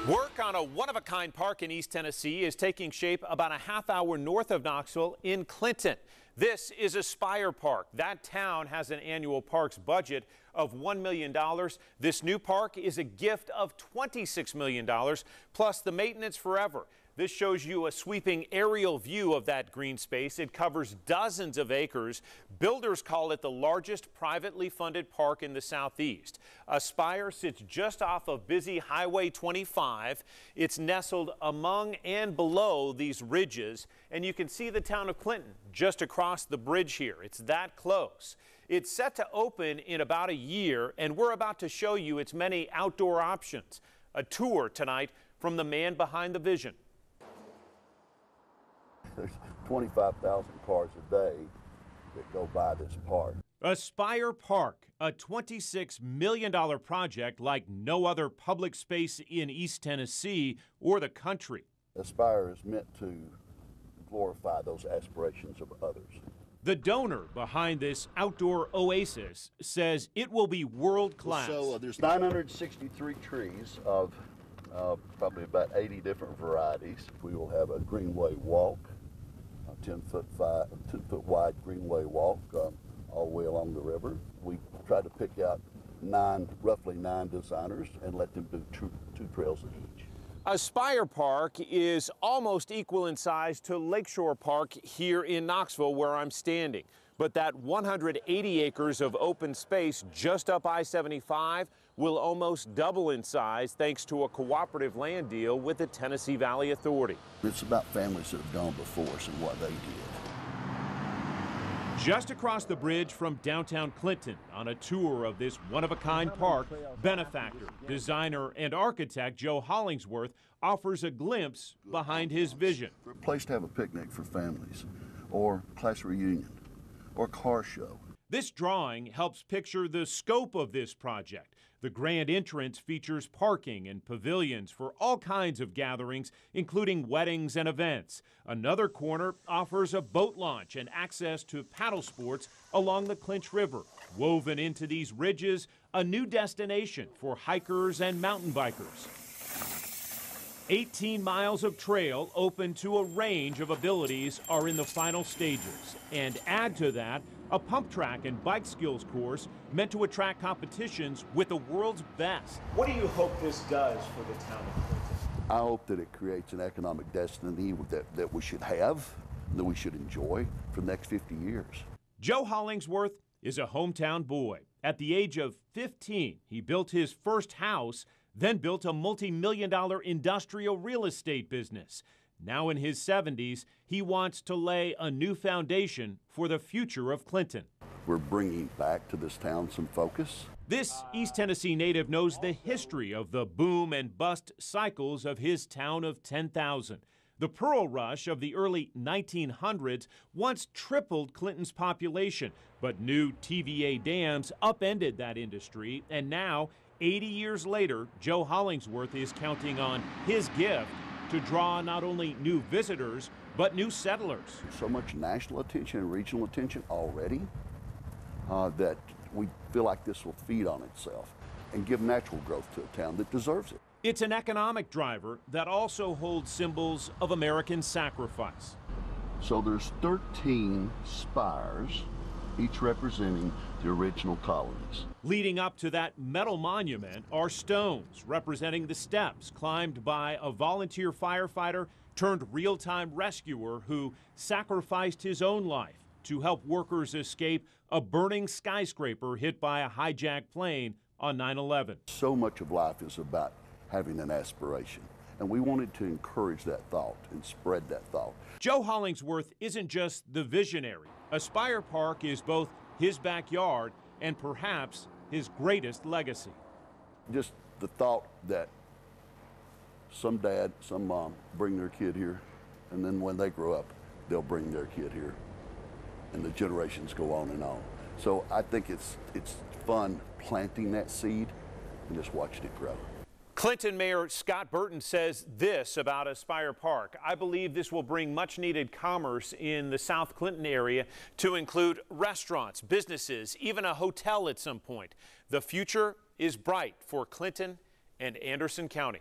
Work on a one-of-a-kind park in East Tennessee is taking shape about a half-hour north of Knoxville in Clinton. This is Aspire Park. That town has an annual parks budget of $1 million. This new park is a gift of $26 million, plus the maintenance forever. This shows you a sweeping aerial view of that green space. It covers dozens of acres. Builders call it the largest privately funded park in the Southeast. Aspire sits just off of busy Highway 25. It's nestled among and below these ridges, and you can see the town of Clinton just across the bridge here. It's that close. It's set to open in about a year, and we're about to show you its many outdoor options. A tour tonight from the man behind the vision. There's 25,000 cars a day that go by this park. Aspire Park, a $26 million project like no other public space in East Tennessee or the country. Aspire is meant to glorify those aspirations of others. The donor behind this outdoor oasis says it will be world-class. So there's 963 trees of probably about 80 different varieties. We will have a greenway walk, a 10-foot wide greenway walk all the way along the river. We try to pick out roughly nine designers and let them do two trails each. Aspire Park is almost equal in size to Lakeshore Park here in Knoxville, where I'm standing. But that 180 acres of open space just up I-75 will almost double in size thanks to a cooperative land deal with the Tennessee Valley Authority. It's about families that have gone before us and what they did. Just across the bridge from downtown Clinton, on a tour of this one-of-a-kind park, benefactor, designer, and architect Joe Hollingsworth offers a glimpse behind his vision. A place to have a picnic for families, or class reunion, or car show. This drawing helps picture the scope of this project. The grand entrance features parking and pavilions for all kinds of gatherings, including weddings and events. Another corner offers a boat launch and access to paddle sports along the Clinch River. Woven into these ridges, a new destination for hikers and mountain bikers. 18 miles of trail open to a range of abilities are in the final stages. And add to that, a pump track and bike skills course meant to attract competitions with the world's best. What do you hope this does for the town of Clinton? I hope that it creates an economic destiny that we should have, that we should enjoy for the next 50 years. Joe Hollingsworth is a hometown boy. At the age of 15, he built his first house, then built a multi-million-dollar industrial real estate business. Now in his 70s, he wants to lay a new foundation for the future of Clinton. We're bringing back to this town some focus. This East Tennessee native knows the history of the boom and bust cycles of his town of 10,000. The pearl rush of the early 1900s once tripled Clinton's population, but new TVA dams upended that industry, and now, 80 years later, Joe Hollingsworth is counting on his gift to draw not only new visitors, but new settlers. So much national attention and regional attention already that we feel like this will feed on itself and give natural growth to a town that deserves it. It's an economic driver that also holds symbols of American sacrifice. So there's 13 spires, each representing the original colonies. Leading up to that metal monument are stones representing the steps climbed by a volunteer firefighter turned real-time rescuer who sacrificed his own life to help workers escape a burning skyscraper hit by a hijacked plane on 9/11. So much of life is about having an aspiration, and we wanted to encourage that thought and spread that thought. Joe Hollingsworth isn't just the visionary. Aspire Park is both his backyard and perhaps his greatest legacy. Just the thought that some dad, some mom bring their kid here, and then when they grow up, they'll bring their kid here, and the generations go on and on. So I think it's fun planting that seed and just watching it grow. Clinton Mayor Scott Burton says this about Aspire Park: I believe this will bring much needed commerce in the South Clinton area to include restaurants, businesses, even a hotel at some point. The future is bright for Clinton and Anderson County.